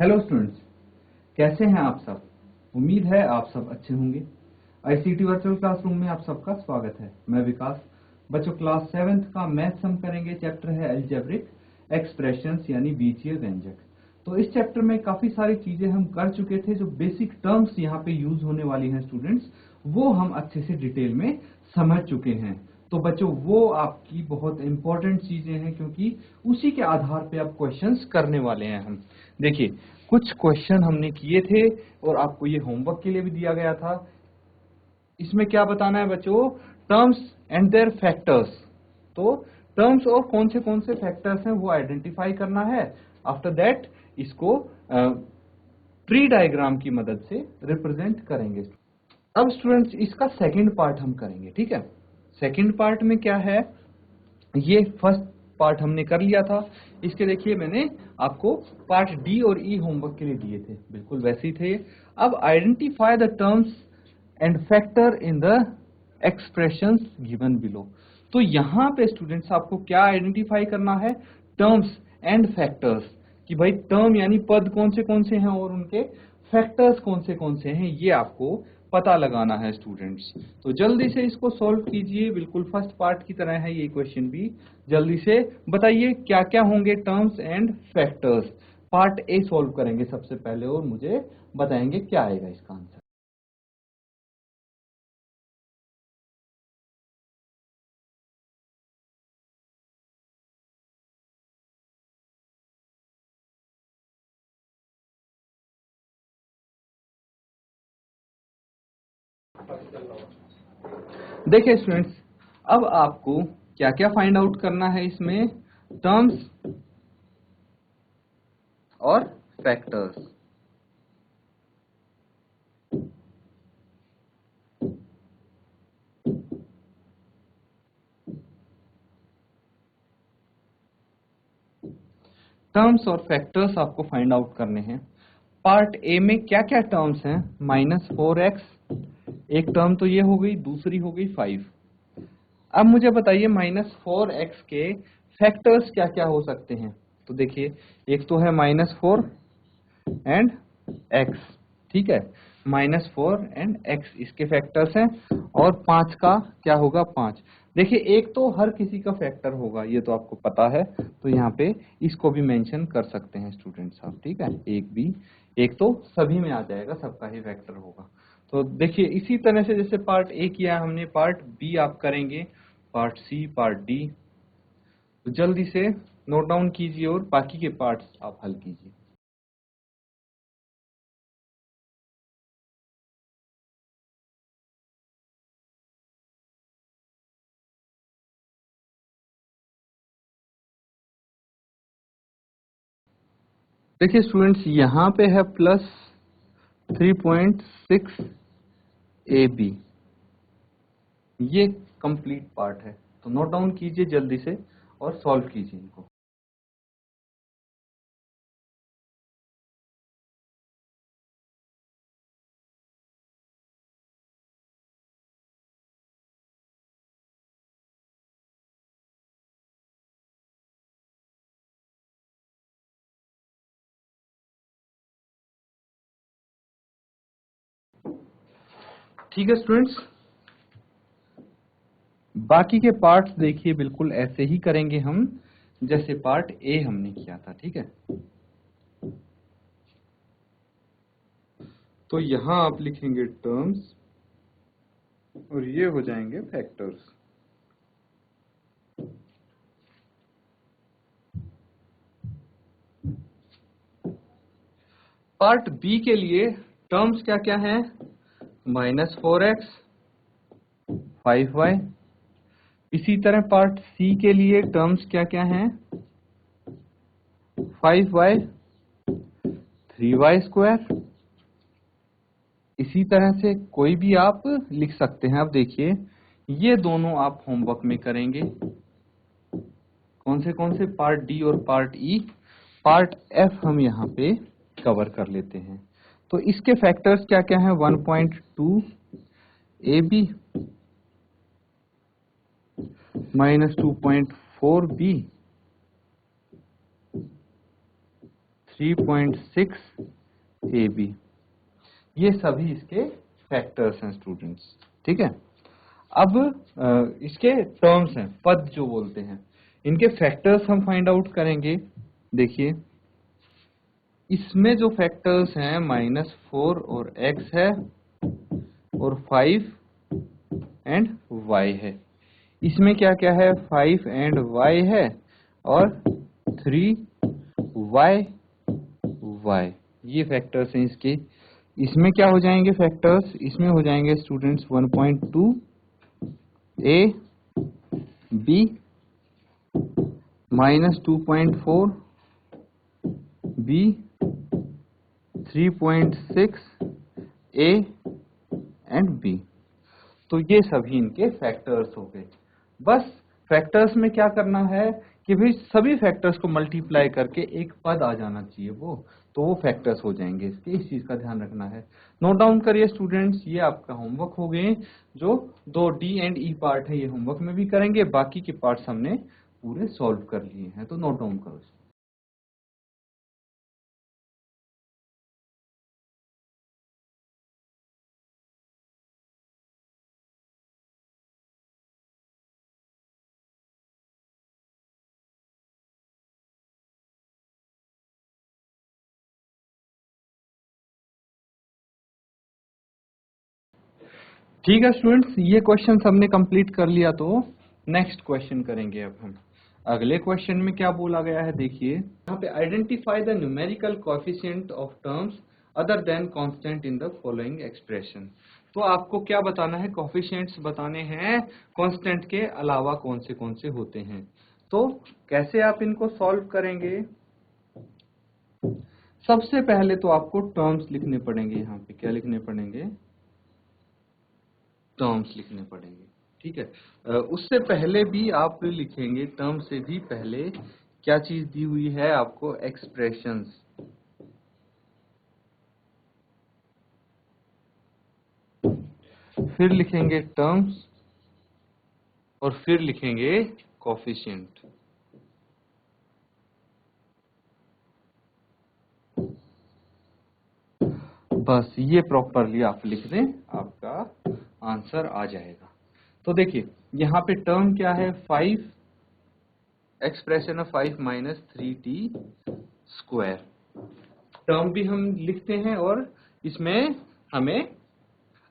Hello students, कैसे हैं आप सब। उम्मीद है आप सब अच्छे होंगे। आईसीटी वर्चुअल क्लासरूम में आप सबका स्वागत है। मैं विकास। बच्चों, क्लास 7th का मैथ्स हम करेंगे। चैप्टर है अलजेब्रिक एक्सप्रेशंस यानी बीजीय व्यंजक। तो इस चैप्टर में काफी सारी चीजें हम कर चुके थे। जो बेसिक टर्म्स यहाँ पे यूज होने वाली हैं स्टूडेंट्स, वो हम अच्छे से डिटेल में समझ चुके हैं। तो बच्चों, वो आपकी बहुत इंपॉर्टेंट चीजें हैं, क्योंकि उसी के आधार पे आप क्वेश्चंस करने वाले हैं। हम देखिए, कुछ क्वेश्चन हमने किए थे और आपको ये होमवर्क के लिए भी दिया गया था। इसमें क्या बताना है बच्चों? Terms and their factors. तो टर्म्स और कौन से फैक्टर्स हैं वो आइडेंटिफाई करना है। आफ्टर दैट इसको ट्री डायग्राम की मदद से रिप्रेजेंट करेंगे। अब स्टूडेंट्स, इसका सेकंड पार्ट हम करेंगे, ठीक है। सेकंड पार्ट में क्या है, ये फर्स्ट पार्ट हमने कर लिया था। इसके देखिए, मैंने आपको पार्ट डी और ई होमवर्क के लिए दिए थे, बिल्कुल वैसे ही थे। अब identify the terms and factor in the expressions given below. तो यहां पे स्टूडेंट्स आपको क्या आइडेंटिफाई करना है? Terms and factors. कि भाई टर्म यानी पद कौन से हैं और उनके फैक्टर्स कौन से हैं, ये आपको पता लगाना है स्टूडेंट्स। तो जल्दी से इसको सॉल्व कीजिए। बिल्कुल फर्स्ट पार्ट की तरह है ये क्वेश्चन भी। जल्दी से बताइए क्या क्या होंगे terms and factors. Part A solve करेंगे सबसे पहले और मुझे बताएंगे क्या आएगा इसका आंसर। देखिए स्टूडेंट्स, अब आपको क्या क्या फाइंड आउट करना है इसमें? टर्म्स और फैक्टर्स। टर्म्स और फैक्टर्स आपको फाइंड आउट करने हैं। पार्ट ए में क्या क्या टर्म्स हैं? -4x, एक टर्म तो ये हो गई, दूसरी हो गई 5। अब मुझे बताइए -4x के फैक्टर्स क्या क्या हो सकते हैं। तो देखिए, एक तो है -4 एंड x, ठीक है। -4 एंड x इसके फैक्टर्स हैं। और 5 का क्या होगा? 5। देखिए, एक तो हर किसी का फैक्टर होगा, ये तो आपको पता है। तो यहाँ पे इसको भी मेंशन कर सकते हैं स्टूडेंट्स आप, ठीक है। एक तो सभी में आ जाएगा, सबका ही फैक्टर होगा। तो देखिए, इसी तरह से जैसे पार्ट ए किया हमने, पार्ट बी आप करेंगे, पार्ट सी, पार्ट डी। तो जल्दी से नोट डाउन कीजिए और बाकी के पार्ट्स आप हल कीजिए। देखिए स्टूडेंट्स, यहाँ पे है +3.6 AB, ये कंप्लीट पार्ट है। तो नोट डाउन कीजिए जल्दी से और सॉल्व कीजिए इनको। ठीक है स्टूडेंट्स, बाकी के पार्ट्स देखिए बिल्कुल ऐसे ही करेंगे हम जैसे पार्ट ए हमने किया था, ठीक है। तो यहां आप लिखेंगे टर्म्स और ये हो जाएंगे फैक्टर्स। पार्ट बी के लिए टर्म्स क्या क्या हैं? -4x, 5y। इसी तरह पार्ट सी के लिए टर्म्स क्या क्या हैं? 5y, 3y²। इसी तरह से कोई भी आप लिख सकते हैं। अब देखिए, ये दोनों आप होमवर्क में करेंगे। कौन से? पार्ट डी और पार्ट ई। पार्ट एफ हम यहाँ पे कवर कर लेते हैं। तो इसके फैक्टर्स क्या क्या हैं? 1.2 AB, -2.4B, 3.6 AB। ये सभी इसके फैक्टर्स हैं स्टूडेंट्स, ठीक है। अब इसके टर्म्स हैं, पद जो बोलते हैं, इनके फैक्टर्स हम फाइंड आउट करेंगे। देखिए इसमें जो फैक्टर्स हैं -4 और x है और 5 एंड y है। इसमें क्या क्या है, 5 एंड y है और 3y ये फैक्टर्स हैं इसके। इसमें क्या हो जाएंगे फैक्टर्स, इसमें हो जाएंगे students 1.2 a b -2.4 b 3.6 a and b। तो ये सभी इनके फैक्टर्स हो गए। बस फैक्टर्स में क्या करना है कि भाई सभी फैक्टर्स को मल्टीप्लाई करके एक पद आ जाना चाहिए, तो वो फैक्टर्स हो जाएंगे इसके। इस चीज का ध्यान रखना है। नोट डाउन करिए स्टूडेंट्स, ये आपका होमवर्क हो गए। जो 2 D एंड E पार्ट है ये होमवर्क में भी करेंगे, बाकी के पार्ट्स हमने पूरे सॉल्व कर लिए हैं, तो नोट डाउन करो। ठीक है स्टूडेंट्स, ये क्वेश्चन हमने कंप्लीट कर लिया। तो नेक्स्ट क्वेश्चन करेंगे अब हम। अगले क्वेश्चन में क्या बोला गया है, देखिए यहाँ पे identify the numerical coefficient of terms other than constant in the following expression. तो आपको क्या बताना है, कोएफिशिएंट्स बताने हैं कांस्टेंट के अलावा कौन से होते हैं। तो कैसे आप इनको सॉल्व करेंगे, सबसे पहले तो आपको टर्म्स लिखने पड़ेंगे। यहाँ पे क्या लिखने पड़ेंगे, टर्म्स लिखने पड़ेंगे, ठीक है। उससे पहले भी आप लिखेंगे, टर्म से भी पहले क्या चीज दी हुई है आपको, एक्सप्रेशंस। फिर लिखेंगे टर्म्स और फिर लिखेंगे कोएफिशिएंट। बस ये प्रॉपरली आप लिख दें, आपका आंसर आ जाएगा। तो देखिए यहाँ पे टर्म क्या है, 5, एक्सप्रेशन ऑफ 5 - 3t²। टर्म भी हम लिखते हैं और इसमें हमें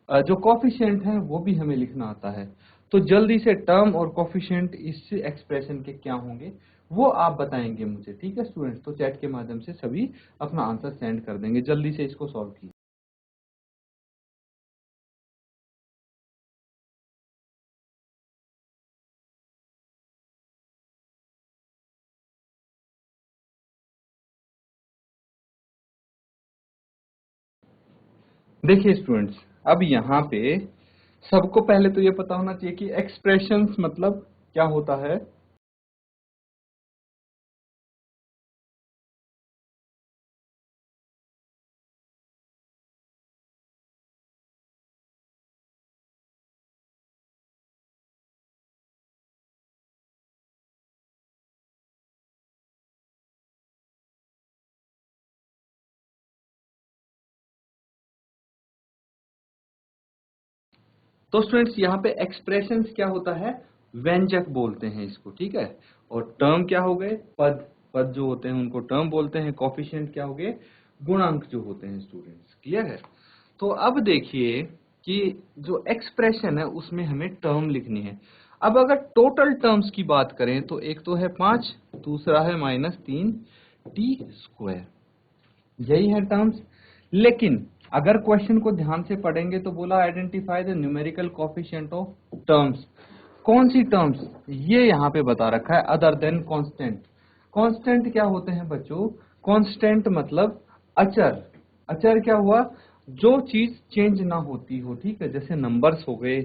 जो कोएफिशिएंट है वो भी हमें लिखना आता है। तो जल्दी से टर्म और कोएफिशिएंट इस एक्सप्रेशन के क्या होंगे वो आप बताएंगे मुझे, ठीक है स्टूडेंट्स। तो चैट के माध्यम से सभी अपना आंसर सेंड कर देंगे। जल्दी से इसको सॉल्व कीजिए। देखिए स्टूडेंट्स, अब यहाँ पे सबको पहले तो ये पता होना चाहिए कि एक्सप्रेशंस मतलब क्या होता है। तो स्टूडेंट्स यहाँ पे एक्सप्रेशंस क्या होता है, व्यंजक बोलते हैं इसको, ठीक है। और टर्म क्या हो गए, पद। पद जो होते हैं उनको टर्म बोलते हैं। कोएफिशिएंट क्या हो गए, गुणांक जो होते हैं स्टूडेंट्स। क्लियर है। तो अब देखिए कि जो एक्सप्रेशन है उसमें हमें टर्म लिखनी है। अब अगर टोटल टर्म्स की बात करें तो एक तो है 5, दूसरा है -3t²। यही है टर्म्स। लेकिन अगर क्वेश्चन को ध्यान से पढ़ेंगे तो बोला identify the numerical coefficient of terms. कौन सी टर्म्स, ये यहाँ पे बता रखा है, अदर देन कांस्टेंट। कांस्टेंट क्या होते हैं बच्चों, कांस्टेंट मतलब अचर। अचर क्या हुआ, जो चीज चेंज ना होती हो, ठीक है। जैसे नंबर्स हो गए,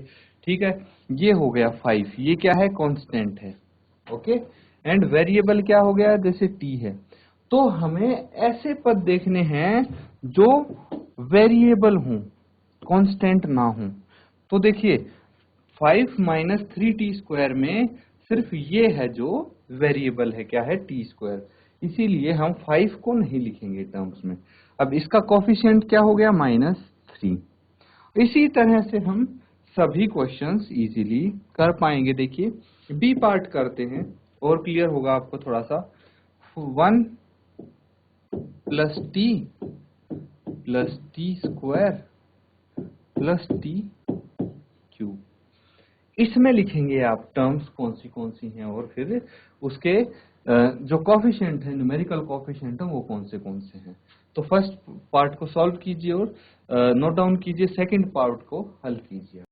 ठीक है। ये हो गया 5, ये क्या है, कांस्टेंट है, ओके। एंड वेरिएबल क्या हो गया, जैसे t है। तो हमें ऐसे पद देखने हैं जो वेरिएबल हों, कांस्टेंट ना हों। तो देखिए 5 - 3t² में सिर्फ ये है जो वेरिएबल है, क्या है, t²। इसीलिए हम 5 को नहीं लिखेंगे टर्म्स में। अब इसका कोफिशिएंट क्या हो गया, -3। इसी तरह से हम सभी क्वेश्चंस इजीली कर पाएंगे। देखिए बी पार्ट करते हैं और क्लियर होगा आपको थोड़ा सा। 1 + t + t² + t³ इसमें लिखेंगे आप टर्म्स कौन सी हैं और फिर उसके जो कोफिशिएंट है, न्यूमेरिकल कोफिशिएंट है, वो कौन से हैं। तो फर्स्ट पार्ट को सॉल्व कीजिए और नोट डाउन कीजिए, सेकंड पार्ट को हल कीजिए।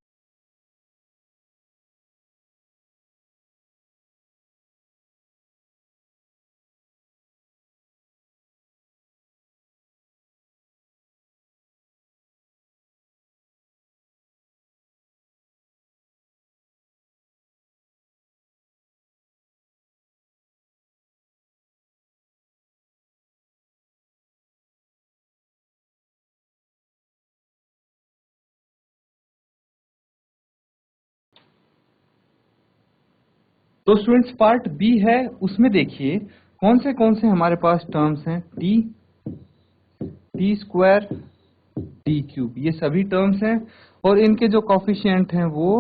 तो स्टूडेंट्स पार्ट बी है, उसमें देखिए कौन से हमारे पास टर्म्स हैं, t², t³, ये सभी टर्म्स हैं और इनके जो कोफिशिएंट हैं वो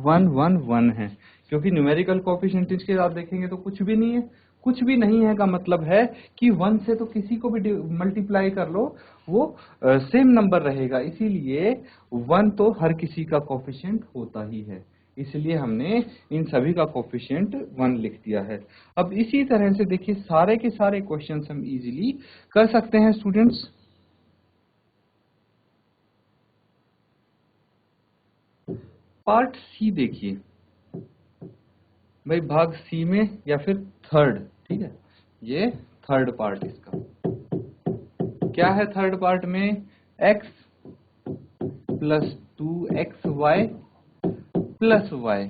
1 1 1 है। क्योंकि न्यूमेरिकल कोफिशिएंट के आप देखेंगे तो कुछ भी नहीं है। कुछ भी नहीं है का मतलब है कि 1 से तो किसी को भी मल्टीप्लाई कर लो वो सेम नंबर रहेगा, इसीलिए 1 तो हर किसी का कोफिशिएंट होता ही है, इसलिए हमने इन सभी का कोफिशिएंट 1 लिख दिया है। अब इसी तरह से देखिए सारे के सारे क्वेश्चंस हम इजीली कर सकते हैं स्टूडेंट्स। पार्ट सी देखिए भाई, भाग सी में या फिर थर्ड, ठीक है, ये थर्ड पार्ट इसका क्या है। थर्ड पार्ट में x + 2xy + y,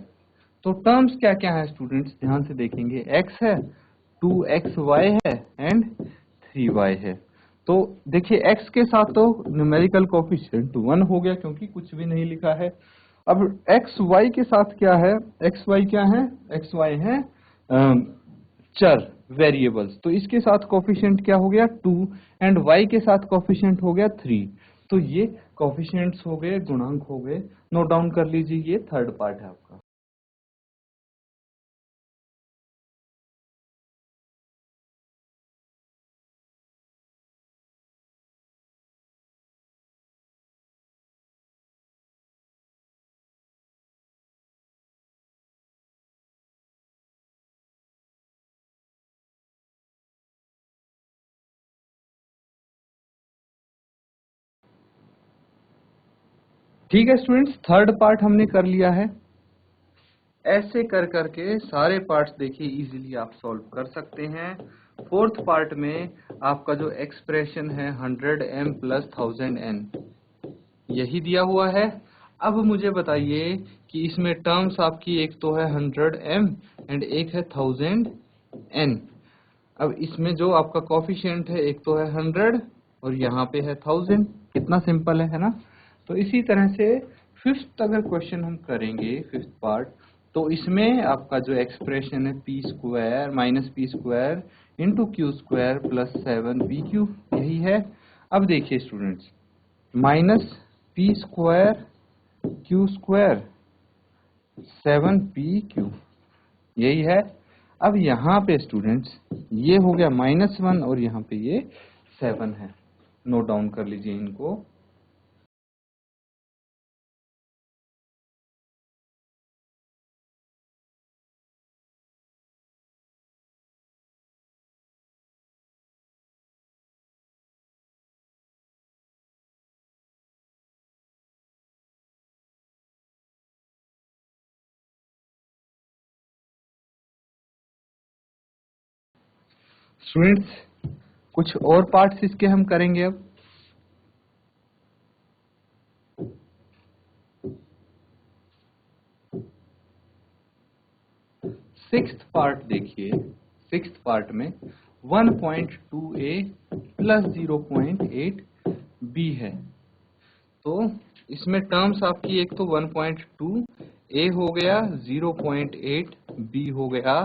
तो टर्म्स क्या क्या है स्टूडेंट्स, ध्यान से देखेंगे। x है, 2xy है एंड 3y है। तो देखिए x के साथ तो न्यूमेरिकल कोफिशिएंट 1 हो गया क्योंकि कुछ भी नहीं लिखा है। अब xy के साथ क्या है, xy क्या है, xy है चर, वेरिएबल्स, तो इसके साथ कोफिशिएंट क्या हो गया 2 एंड y के साथ कोफिशिएंट हो गया 3। तो ये कोफिशिएंट्स हो गए, गुणांक हो गए, नोट डाउन कर लीजिए, ये थर्ड पार्ट है आपका। ठीक है स्टूडेंट्स, थर्ड पार्ट हमने कर लिया है। ऐसे कर करके सारे पार्ट्स देखिए इजीली आप सॉल्व कर सकते हैं। फोर्थ पार्ट में आपका जो एक्सप्रेशन है 100m + 1000n यही दिया हुआ है। अब मुझे बताइए कि इसमें टर्म्स आपकी एक तो है 100m एंड एक है 1000n। अब इसमें जो आपका कोफिशिएंट है एक तो है 100 और यहाँ पे है 1000। कितना सिंपल है ना। तो इसी तरह से फिफ्थ अगर क्वेश्चन हम करेंगे, फिफ्थ पार्ट, तो इसमें आपका जो एक्सप्रेशन है p² -p² into q² + 7pq यही है। अब देखिए स्टूडेंट्स, -p² q² 7pq यही है। अब यहाँ पे स्टूडेंट्स ये हो गया -1 और यहाँ पे ये 7 है। नोट डाउन कर लीजिए इनको। स्टूडेंट्स कुछ और पार्ट्स इसके हम करेंगे। अब सिक्स्थ पार्ट देखिए, सिक्स्थ पार्ट में 1.2a + 0.8b है। तो इसमें टर्म्स आपकी एक तो 1.2a हो गया, 0.8b हो गया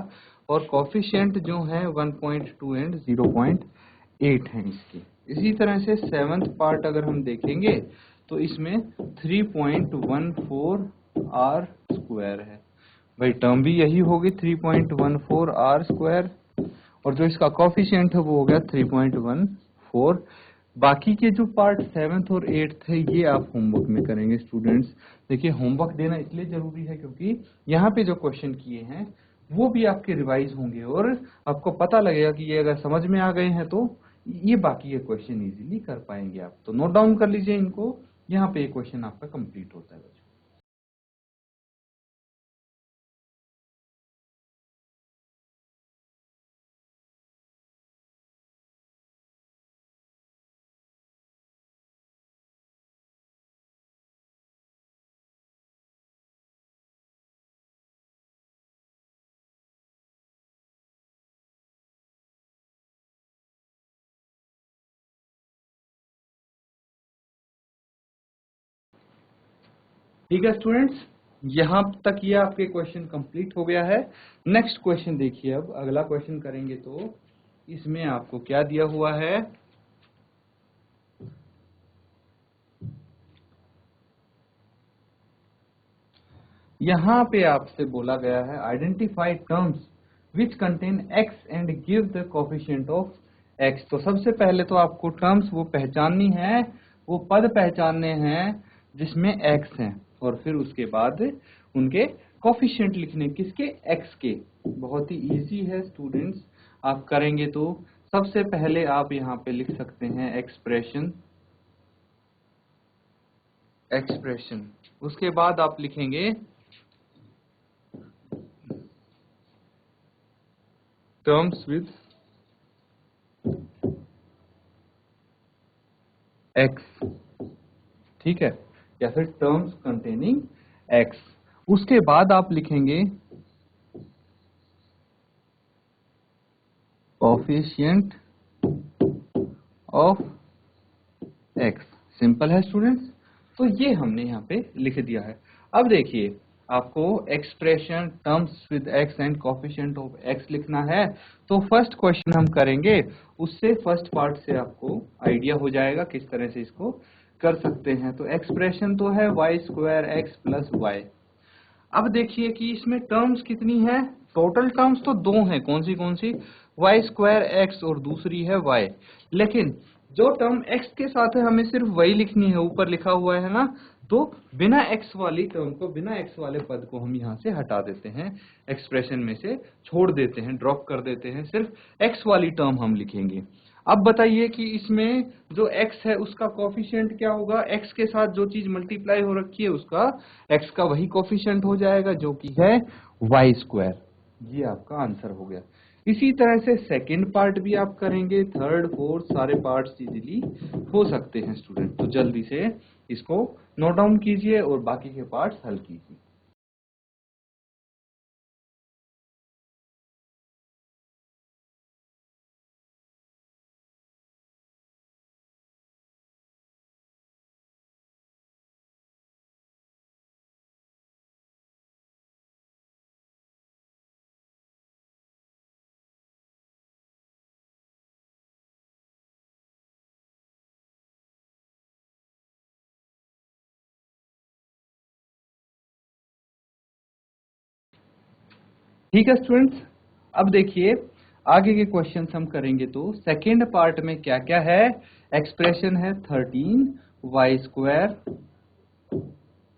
और कोफिशिएंट जो है 1.2 एंड 0.8 हैं इसके। इसी तरह से 7th पार्ट अगर हम देखेंगे तो इसमें 3.14 आर स्क्वायर है। भाई टर्म भी यही होगी 3.14 आर स्क्वायर, और जो इसका कोफिशिएंट है वो हो गया 3.14। बाकी के जो पार्ट 7th और 8th है ये आप होमवर्क में करेंगे स्टूडेंट्स। देखिए होमवर्क देना इसलिए जरूरी है क्योंकि यहाँ पे जो क्वेश्चन किए हैं वो भी आपके रिवाइज होंगे और आपको पता लगेगा कि ये अगर समझ में आ गए हैं तो ये बाकी ये क्वेश्चन इजीली कर पाएंगे आप। तो नोट डाउन कर लीजिए इनको, यहाँ पे ये क्वेश्चन आपका कंप्लीट होता है बच्चों। ठीक है स्टूडेंट्स, यहाँ तक ये आपके क्वेश्चन कंप्लीट हो गया है। नेक्स्ट क्वेश्चन देखिए, अब अगला क्वेश्चन करेंगे तो इसमें आपको क्या दिया हुआ है। यहाँ पे आपसे बोला गया है identify terms which contain x and give the coefficient of x. तो सबसे पहले तो आपको टर्म्स वो पहचाननी है, वो पद पहचानने हैं जिसमें एक्स हैं, और फिर उसके बाद उनके कोफिशिएंट लिखने किसके, एक्स के। बहुत ही इजी है स्टूडेंट्स, आप करेंगे तो सबसे पहले आप यहाँ पे लिख सकते हैं एक्सप्रेशन, एक्सप्रेशन। उसके बाद आप लिखेंगे टर्म्स विद एक्स, ठीक है, या फिर टर्म्स कंटेनिंग एक्स। उसके बाद आप लिखेंगे कोफिशिएंट ऑफ एक्स। सिंपल है स्टूडेंट्स, तो ये हमने यहाँ पे लिख दिया है। अब देखिए आपको expression terms with x and coefficient of x लिखना है। तो फर्स्ट क्वेश्चन हम करेंगे, उससे फर्स्ट पार्ट से आपको आइडिया हो जाएगा किस तरह से इसको कर सकते हैं। तो एक्सप्रेशन तो है Y square X plus Y. अब देखिए कि इसमें टर्म्स कितनी है, टोटल टर्म्स तो दो हैं, कौन सी, वाई स्क्वायर एक्स और दूसरी है वाई। लेकिन जो टर्म एक्स के साथ है हमें सिर्फ वही लिखनी है, ऊपर लिखा हुआ है ना। तो बिना एक्स वाली टर्म को, बिना एक्स वाले पद को हम यहाँ से हटा देते हैं, एक्सप्रेशन में से छोड़ देते हैं, ड्रॉप कर देते हैं, सिर्फ एक्स वाली टर्म हम लिखेंगे। अब बताइए कि इसमें जो x है उसका कोफिशिएंट क्या होगा, x के साथ जो चीज मल्टीप्लाई हो रखी है उसका x का वही कोफिशिएंट हो जाएगा जो कि है वाई स्क्वायर। ये आपका आंसर हो गया। इसी तरह से सेकंड पार्ट भी आप करेंगे, थर्ड फोर्थ सारे पार्ट्स इजीली हो सकते हैं स्टूडेंट। तो जल्दी से इसको नोट डाउन कीजिए और बाकी के पार्ट्स हल कीजिए। ठीक है स्टूडेंट्स, अब देखिए आगे के क्वेश्चंस हम करेंगे। तो सेकेंड पार्ट में क्या क्या है, एक्सप्रेशन है 13 Y square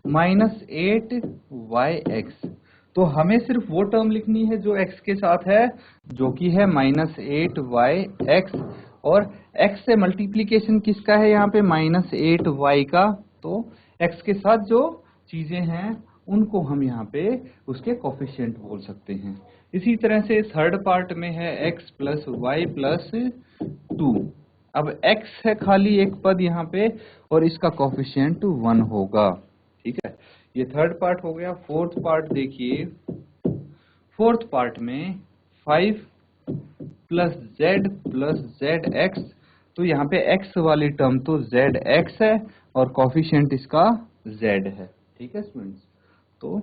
minus 8 Y X. तो हमें सिर्फ वो टर्म लिखनी है जो x के साथ है, जो कि है माइनस 8 वाई एक्स, और x से मल्टीप्लीकेशन किसका है यहाँ पे, माइनस 8 वाई का। तो x के साथ जो चीजें हैं उनको हम यहाँ पे उसके कोफिशिएंट बोल सकते हैं। इसी तरह से थर्ड पार्ट में है x प्लस वाई प्लस 2। अब x है खाली एक पद यहाँ पे और इसका कोफिशिएंट 1 होगा, ठीक है। ये थर्ड पार्ट हो गया। फोर्थ पार्ट देखिए, फोर्थ पार्ट में 5 प्लस जेड एक्स। तो यहाँ पे x वाली टर्म तो जेड एक्स है और कोफिशिएंट इसका z है, ठीक है स्टूडेंट्स। तो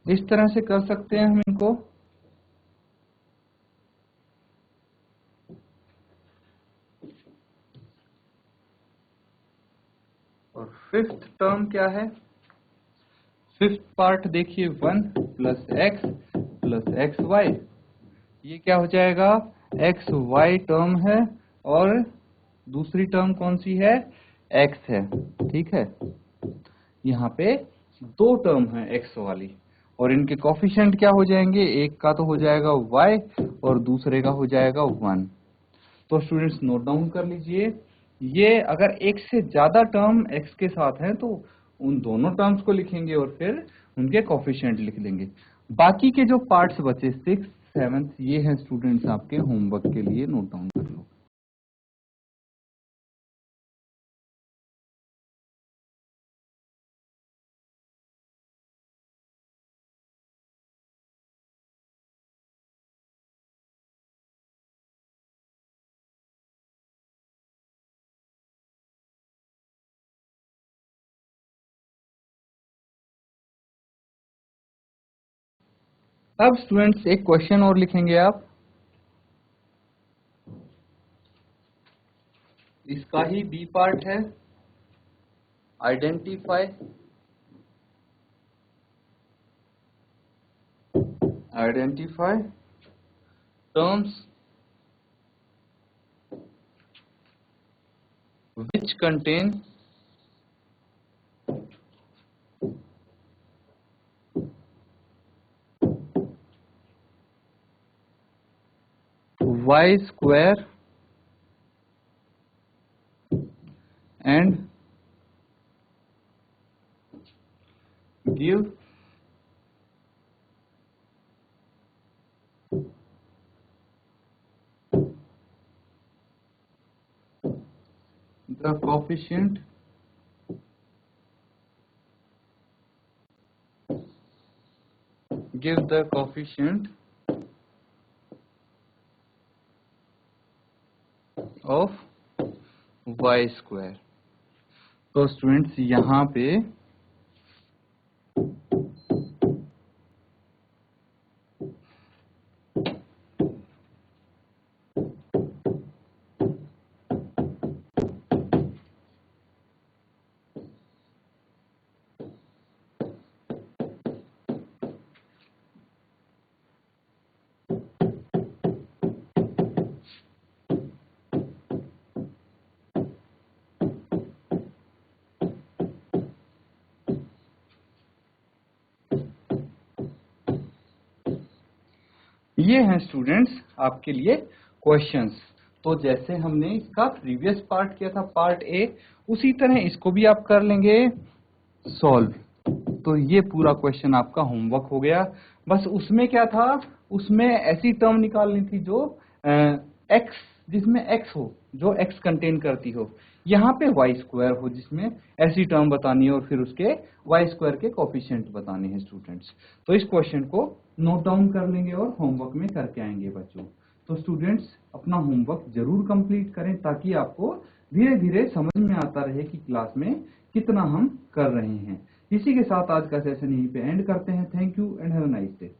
इस तरह से कर सकते हैं हम इनको। और फिफ्थ टर्म क्या है? फिफ्थ पार्ट देखिए 1 plus X plus X Y, ये क्या हो जाएगा? एक्स वाई टर्म है और दूसरी टर्म कौन सी है? एक्स है। ठीक है, यहाँ पे दो टर्म है एक्स वाली और इनके कोफिशिएंट क्या हो जाएंगे? एक का तो हो जाएगा y और दूसरे का हो जाएगा 1। तो स्टूडेंट्स नोट डाउन कर लीजिए, ये अगर एक से ज्यादा टर्म x के साथ है तो उन दोनों टर्म्स को लिखेंगे और फिर उनके कोफिशिएंट लिख लेंगे। बाकी के जो पार्ट्स बचे 6, 7 ये हैं स्टूडेंट्स आपके होमवर्क के लिए, नोट डाउन कर लो। अब स्टूडेंट्स एक क्वेश्चन और लिखेंगे आप, इसका ही बी पार्ट है, identify terms which contain y square and give the coefficient of y square। तो स्टूडेंट्स यहाँ पे ये हैं स्टूडेंट्स आपके लिए क्वेश्चंस। तो जैसे हमने इसका प्रीवियस पार्ट किया था पार्ट ए, उसी तरह इसको भी आप कर लेंगे सॉल्व। तो ये पूरा क्वेश्चन आपका होमवर्क हो गया। बस उसमें क्या था, उसमें ऐसी टर्म निकालनी थी जो एक्स, जिसमें एक्स हो, जो एक्स कंटेन करती हो। यहाँ पे वाई स्क्वायर हो जिसमें ऐसी टर्म बतानी है और फिर उसके वाई स्क्वायर के कोफिशिएंट बताने हैं स्टूडेंट्स। तो इस क्वेश्चन को नोट डाउन कर लेंगे और होमवर्क में करके आएंगे बच्चों। तो स्टूडेंट्स अपना होमवर्क जरूर कंप्लीट करें ताकि आपको धीरे धीरे समझ में आता रहे कि क्लास में कितना हम कर रहे हैं। इसी के साथ आज का सेशन यहीं पे एंड करते हैं। Thank you and have a nice day.